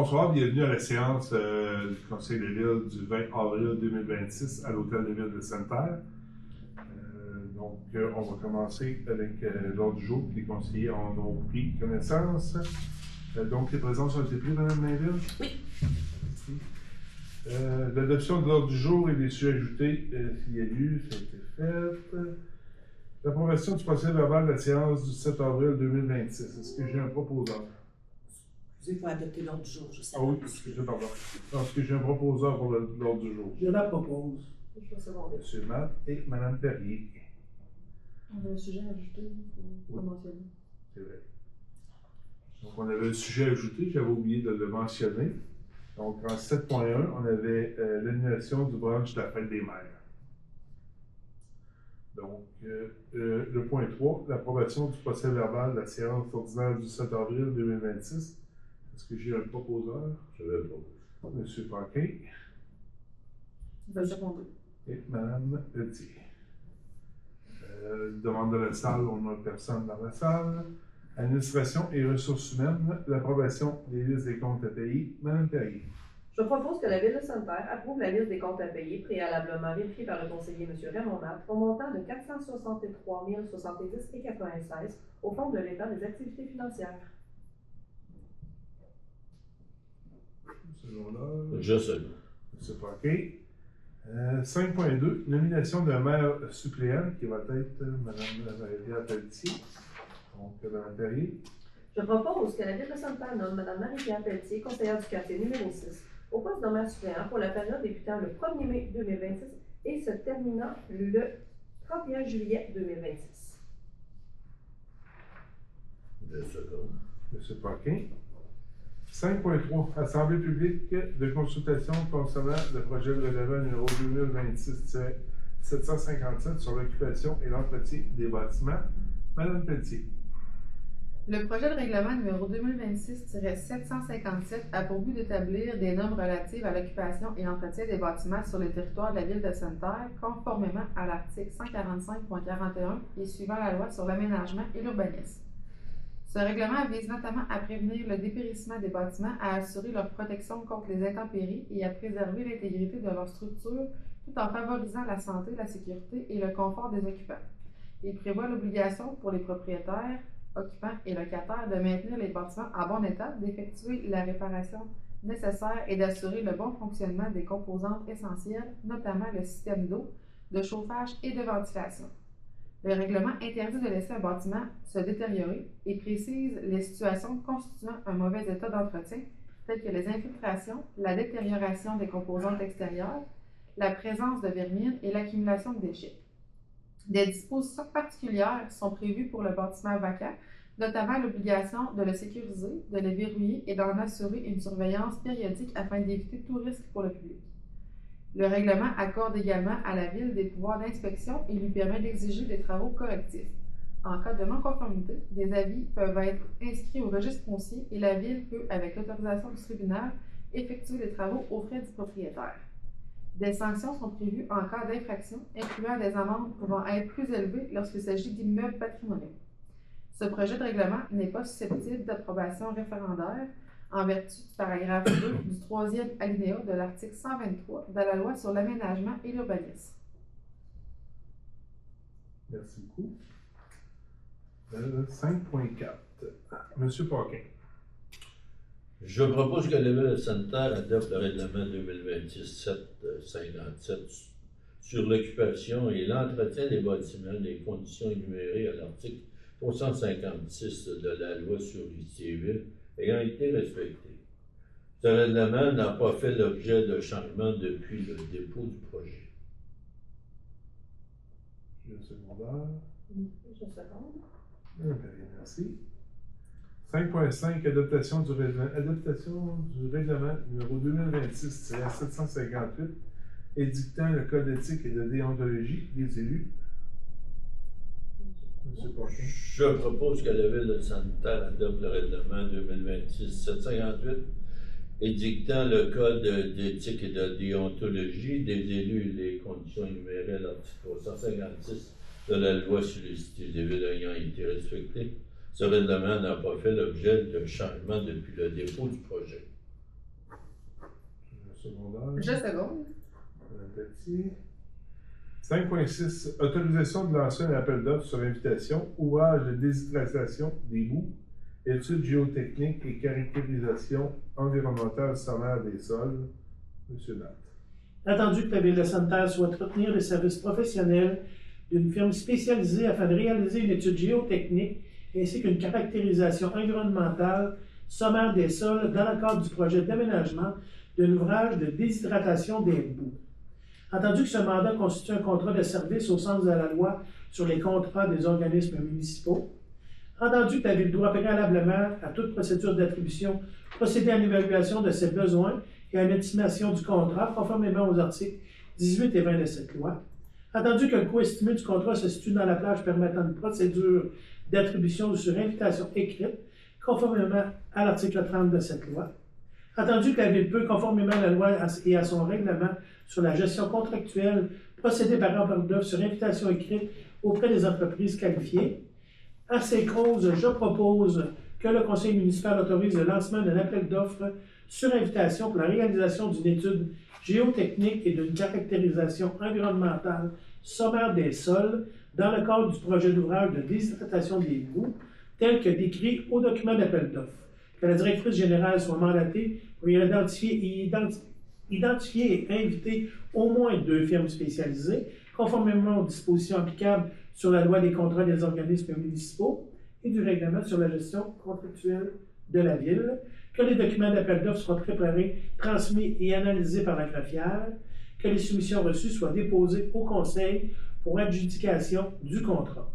bonsoir, bienvenue à la séance du Conseil de ville du 20 avril 2026 à l'Hôtel de Ville de Sainte-Terre. On va commencer avec l'ordre du jour que les conseillers en ont pris connaissance. Donc, les présences ont été prises, Mme Mainville? Oui. Merci. L'adoption de l'ordre du jour et des sujets ajoutés, s'il y a eu, ça a été fait. L'approbation du procès verbal de la séance du 7 avril 2026. Est-ce que j'ai un proposeur? Il faut adopter l'ordre du jour, je sais. Ah oui, excusez, pardon. Est-ce que j'ai un proposeur pour l'ordre du jour? Je la propose. Je vais seconder. M. Matt et Mme Perrier. On a un sujet à ajouter, il faut mentionner. C'est vrai. Donc, on avait un sujet ajouté, j'avais oublié de le mentionner. Donc, en 7.1, on avait l'annulation du brunch de la fête des mères. Donc, le point 3, l'approbation du procès verbal de la séance ordinaire du 7 avril 2026. Est-ce que j'ai un proposeur? Je le propose. M. Paquin Il va seconder. et Mme Pelletier. Demande de la salle, on n'a personne dans la salle. Administration et ressources humaines, l'approbation des listes des comptes à payer. Mme Perrier. Je propose que la Ville de Sainte-Terre approuve la liste des comptes à payer préalablement vérifiée par le conseiller M. Raymond Matt au montant de 463 070,96 au Fonds de l'État des activités financières. Secondaire. Je sais. M. Paquet. 5.2, nomination d'un maire suppléant qui va être Mme Marie-Pierre Pelletier. Donc, Mme Perrier. Je propose que la Ville de Sainte-Terre nomme Mme Marie-Pierre Pelletier, conseillère du quartier numéro 6, au poste de maire suppléant pour la période débutant le 1er mai 2026 et se terminant le 31 juillet 2026. Je seconde. M. Paquin. 5.3, Assemblée publique de consultation concernant le projet de règlement numéro 2026-757 sur l'occupation et l'entretien des bâtiments. Mme Pelletier. Le projet de règlement numéro 2026-757 a pour but d'établir des normes relatives à l'occupation et l'entretien des bâtiments sur le territoire de la Ville de Sainte-Terre, conformément à l'article 145.41 et suivant la loi sur l'aménagement et l'urbanisme. Ce règlement vise notamment à prévenir le dépérissement des bâtiments, à assurer leur protection contre les intempéries et à préserver l'intégrité de leur structure tout en favorisant la santé, la sécurité et le confort des occupants. Il prévoit l'obligation pour les propriétaires, occupants et locataires de maintenir les bâtiments en bon état, d'effectuer la réparation nécessaire et d'assurer le bon fonctionnement des composantes essentielles, notamment le système d'eau, de chauffage et de ventilation. Le règlement interdit de laisser un bâtiment se détériorer et précise les situations constituant un mauvais état d'entretien, telles que les infiltrations, la détérioration des composantes extérieures, la présence de vermine et l'accumulation de déchets. Des dispositions particulières sont prévues pour le bâtiment vacant, notamment l'obligation de le sécuriser, de le verrouiller et d'en assurer une surveillance périodique afin d'éviter tout risque pour le public. Le règlement accorde également à la Ville des pouvoirs d'inspection et lui permet d'exiger des travaux correctifs. En cas de non-conformité, des avis peuvent être inscrits au registre foncier et la Ville peut, avec l'autorisation du tribunal, effectuer les travaux aux frais du propriétaire. Des sanctions sont prévues en cas d'infraction, incluant des amendes pouvant être plus élevées lorsqu'il s'agit d'immeubles patrimoniaux. Ce projet de règlement n'est pas susceptible d'approbation référendaire en vertu du paragraphe 2 du 3e alinéa de l'article 123 de la loi sur l'aménagement et l'urbanisme. Merci beaucoup. 5.4, M. Paquin. Je propose que la Ville de Sainte-Terre adopte le règlement 2026-757 sur l'occupation et l'entretien des bâtiments, les conditions énumérées à l'article 356 de la loi sur les civils ayant été respectées. Ce règlement n'a pas fait l'objet de changement depuis le dépôt du projet. J'ai un secondaire. Je seconde. Merci. 5.5, adaptation du règlement numéro 2026-758, édictant le code d'éthique et de déontologie des élus. M. Paquin. Je propose que la Ville de Sainte-Terre adopte le règlement 2026-758, édictant le code d'éthique et de déontologie des élus et les conditions énumérées à l'article 356 de la loi sur les cités des villes ayant été respectées. Ce règlement n'a pas fait l'objet de changement depuis le dépôt du projet. Secondaire. Je seconde. Madame Petit. 5.6. Autorisation de lancer un appel d'offres sur invitation, ouvrage de déshydratation des boues, études géotechniques et caractérisation environnementale sommaire des sols. Monsieur Natt. Attendu que la Ville de Sainte-Terre souhaite retenir les services professionnels d'une firme spécialisée afin de réaliser une étude géotechnique ainsi qu'une caractérisation environnementale sommaire des sols dans le cadre du projet d'aménagement d'un ouvrage de déshydratation des boues. Entendu que ce mandat constitue un contrat de service au sens de la loi sur les contrats des organismes municipaux. Entendu que la Ville doit préalablement à toute procédure d'attribution procéder à une évaluation de ses besoins et à une estimation du contrat conformément aux articles 18 et 20 de cette loi. Entendu que le coût estimé du contrat se situe dans la plage permettant une procédure d'attribution sur invitation écrite conformément à l'article 30 de cette loi. Entendu que la Ville peut, conformément à la loi et à son règlement sur la gestion contractuelle, procéder par appel d'offres sur invitation écrite auprès des entreprises qualifiées. À ces causes, je propose que le Conseil municipal autorise le lancement d'un appel d'offres sur invitation pour la réalisation d'une étude géotechnique et d'une caractérisation environnementale sommaire des sols dans le cadre du projet d'ouvrage de déshydratation des boues, tel que décrit au document d'appel d'offres. Que la directrice générale soit mandatée pour identifier et inviter au moins 2 firmes spécialisées, conformément aux dispositions applicables sur la loi des contrats des organismes municipaux et du règlement sur la gestion contractuelle de la Ville, que les documents d'appel d'offres soient préparés, transmis et analysés par la greffière, que les soumissions reçues soient déposées au Conseil pour adjudication du contrat.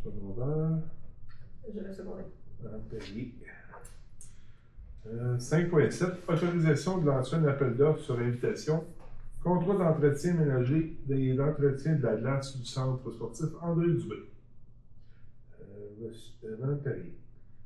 Secondaire. Je vais seconder. Madame Perrier. 5.7. Autorisation de lancer un appel d'offres sur invitation. Contrat d'entretien ménager et d'entretien de la glace du centre sportif André Dubé. Madame Perrier.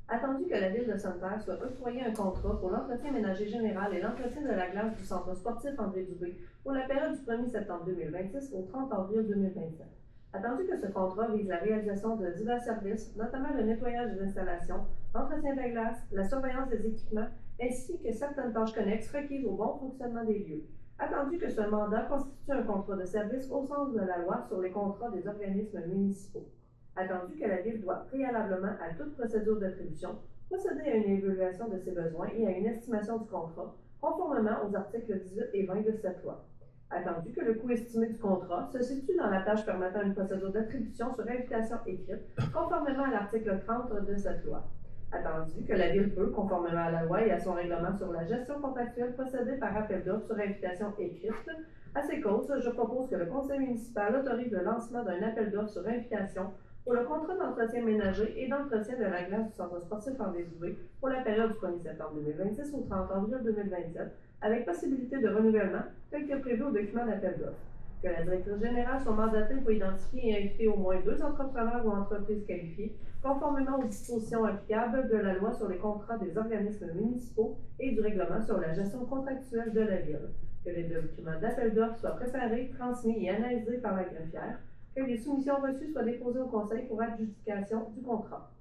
Attendu que la Ville de Sainte-Terre soit octroyé un contrat pour l'entretien ménager général et l'entretien de la glace du centre sportif André Dubé pour la période du 1er septembre 2026 au 30 avril 2027. Attendu que ce contrat vise la réalisation de divers services, notamment le nettoyage des installations, l'entretien de la glace, la surveillance des équipements, ainsi que certaines tâches connexes requises au bon fonctionnement des lieux. Attendu que ce mandat constitue un contrat de service au sens de la loi sur les contrats des organismes municipaux. Attendu que la Ville doit préalablement à toute procédure d'attribution procéder à une évaluation de ses besoins et à une estimation du contrat, conformément aux articles 18 et 20 de cette loi. Attendu que le coût estimé du contrat se situe dans la tâche permettant une procédure d'attribution sur invitation écrite, conformément à l'article 30 de cette loi. Attendu que la Ville peut, conformément à la loi et à son règlement sur la gestion contractuelle, procéder par appel d'offres sur invitation écrite. À ces causes, je propose que le Conseil municipal autorise le lancement d'un appel d'offres sur invitation pour le contrat d'entretien ménager et d'entretien de la glace du centre sportif André Dubé pour la période du 1er septembre 2026 au 30 avril 2027, avec possibilité de renouvellement, tel que prévu au document d'appel d'offres. Que la directrice générale soit mandatée pour identifier et inviter au moins 2 entrepreneurs ou entreprises qualifiées, conformément aux dispositions applicables de la loi sur les contrats des organismes municipaux et du règlement sur la gestion contractuelle de la Ville. Que les documents d'appel d'offres soient préparés, transmis et analysés par la greffière. Que les soumissions reçues soient déposées au Conseil pour adjudication du contrat.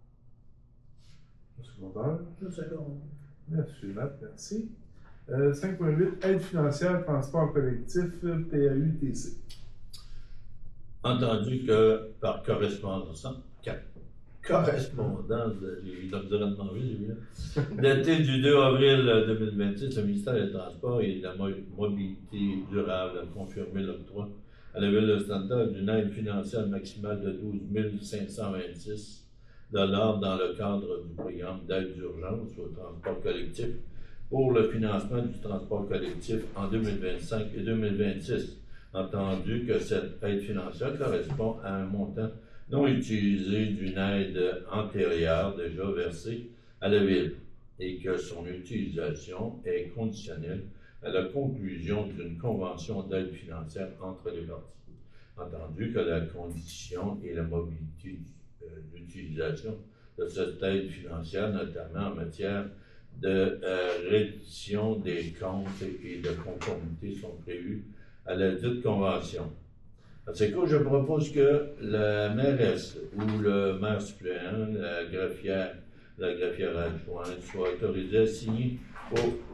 Secondaire. Je seconde. Merci, Matt, merci. 5.8. Aide financière, transport collectif, PAUTC. Entendu que par correspondance, j'ai l'environnement vu, daté du 2 avril 2026, le ministère des Transports et de la Mobilité durable a confirmé l'octroi à la Ville de Sainte-Terre d'une aide financière maximale de 12 526 $ dans le cadre du programme d'aide d'urgence au transport collectif pour le financement du transport collectif en 2025 et 2026. Entendu que cette aide financière correspond à un montant non utilisé d'une aide antérieure déjà versée à la Ville et que son utilisation est conditionnelle à la conclusion d'une convention d'aide financière entre les parties. Entendu que la condition et la mobilité d'utilisation de cette aide financière, notamment en matière de reddition des comptes et de conformité, sont prévues à la dite convention. À ce cas, je propose que la mairesse ou le maire suppléant, la greffière, la greffière adjointe, soit autorisée à signer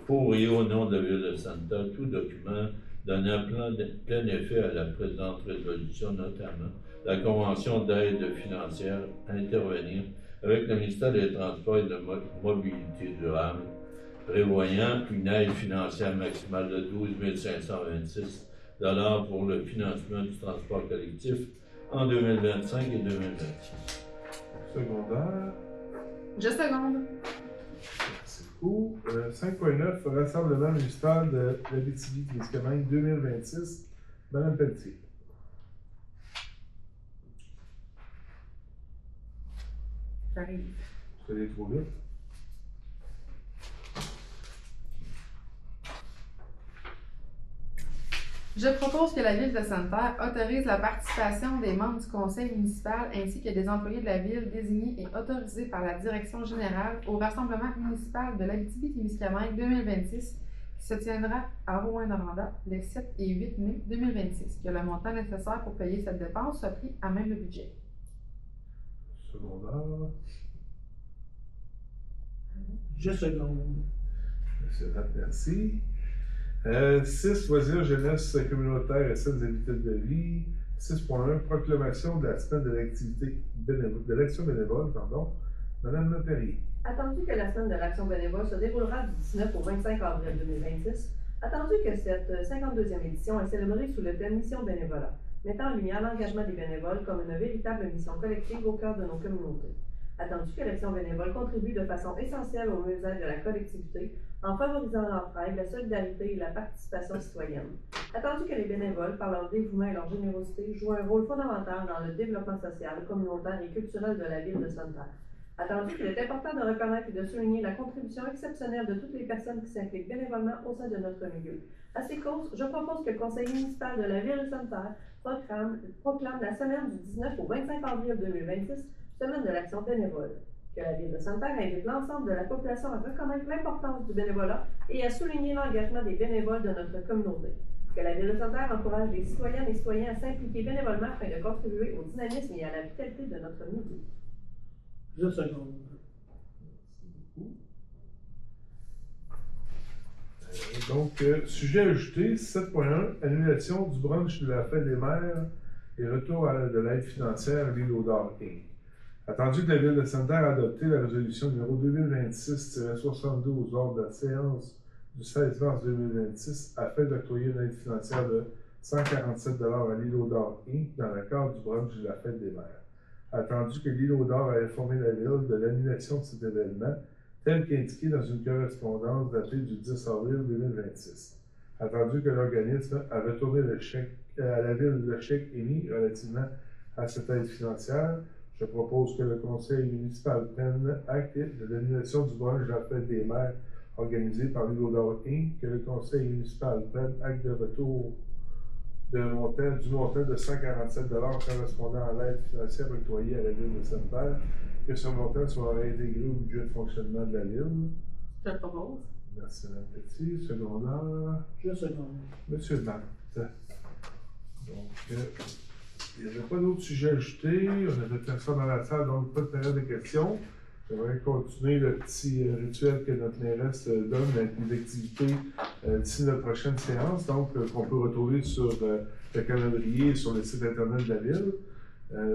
pour et au nom de la Ville de Sainte-Anne tout document donnant plein effet à la présente résolution, notamment la convention d'aide financière à intervenir avec le ministère des Transports et de la Mobilité durable, prévoyant une aide financière maximale de 12 526 $ pour le financement du transport collectif en 2025 et 2026. Secondaire. Je seconde. Merci beaucoup. 5.9, Rassemblement municipal de l'Abitibi-Témiscamingue 2026. Madame Pelletier. J'arrive. Vous allez trop vite. Je propose que la Ville de Sainte-Terre autorise la participation des membres du conseil municipal ainsi que des employés de la Ville désignés et autorisés par la Direction générale au Rassemblement municipal de l'Abitibi-Témiscamingue 2026 qui se tiendra à Rouyn-Noranda les 7 et 8 mai 2026. Que le montant nécessaire pour payer cette dépense soit pris à même le budget. Secondaire. Je seconde. Monsieur Rapp, merci. 6. Loisirs, jeunesse communautaire et scènes habitudes de vie. 6.1. Proclamation de la semaine de l'activité de l'action bénévole, pardon. Madame Perrier. Attendu que la semaine de l'action bénévole se déroulera du 19 au 25 avril 2026, attendu que cette 52e édition est célébrée sous le thème Mission bénévolat, mettant en lumière l'engagement des bénévoles comme une véritable mission collective au cœur de nos communautés. Attendu que l'action bénévole contribue de façon essentielle au mieux-être de la collectivité en favorisant l'entraide, la solidarité et la participation citoyenne. Attendu que les bénévoles, par leur dévouement et leur générosité, jouent un rôle fondamental dans le développement social, communautaire et culturel de la Ville de Sainte-Terre. Attendu qu'il est important de reconnaître et de souligner la contribution exceptionnelle de toutes les personnes qui s'impliquent bénévolement au sein de notre milieu. À ces causes, je propose que le Conseil municipal de la Ville de Sainte-Terre proclame la semaine du 19 au 25 avril 2026 Semaine de l'action bénévole. Que la Ville de Sainte-Terre invite l'ensemble de la population à reconnaître l'importance du bénévolat et à souligner l'engagement des bénévoles de notre communauté. Que la Ville de Sainte-Terre encourage les citoyennes et citoyens à s'impliquer bénévolement afin de contribuer au dynamisme et à la vitalité de notre milieu. Je seconde. Donc, sujet ajouté, 7.1, annulation du brunch de la fête des mères et retour de l'aide financière à l'île aux Dards Inc. Attendu que la Ville de Sainte-Terre a adopté la résolution numéro 2026-72 lors de la séance du 16 mars 2026 afin d'octroyer une aide financière de 147 $ à l'île aux Dards Inc. dans le cadre du brunch de la fête des mères. Attendu que l'île aux Dards a informé la Ville de l'annulation de cet événement, tel qu'indiqué dans une correspondance datée du 10 avril 2026. Attendu que l'organisme a retourné à la Ville le chèque émis relativement à cette aide financière, je propose que le Conseil municipal prenne acte de l'annulation du brunch de la fête des mères organisé par l'île aux Dards Inc., que le Conseil municipal prenne acte de retour du montant de 147 $ correspondant à l'aide financière octroyée à la Ville de Sainte-Terre, que ce montant soit réintégré au budget de fonctionnement de la Ville. Je le propose. Merci, Mme Petit. Secondaire. Je seconde. Monsieur Matt. Donc, il n'y avait pas d'autres sujets ajoutés. On avait personne dans la salle, donc pas de période de questions. J'aimerais continuer le petit rituel que notre mairesse donne avec les activités d'ici notre prochaine séance, donc qu'on peut retrouver sur le calendrier sur le site internet de la Ville.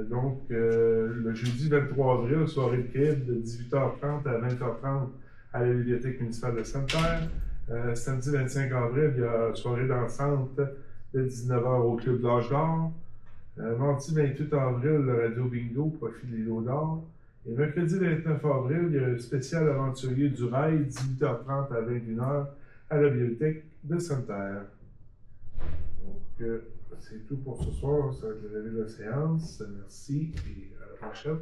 Donc, le jeudi 23 avril, soirée de crib de 18h30 à 20h30 à la Bibliothèque municipale de Sainte-Terre. Samedi 25 avril, il y a soirée dansante de 19h au Club de l'Âge d'Or. Mardi 28 avril, le Radio Bingo, profit de l'île aux Dards. Et mercredi 29 avril, il y a un spécial aventurier du rail, 18h30 à 21h, à la Bibliothèque de Sainte-Terre. Donc, c'est tout pour ce soir. Ça va être la séance. Merci et à la prochaine.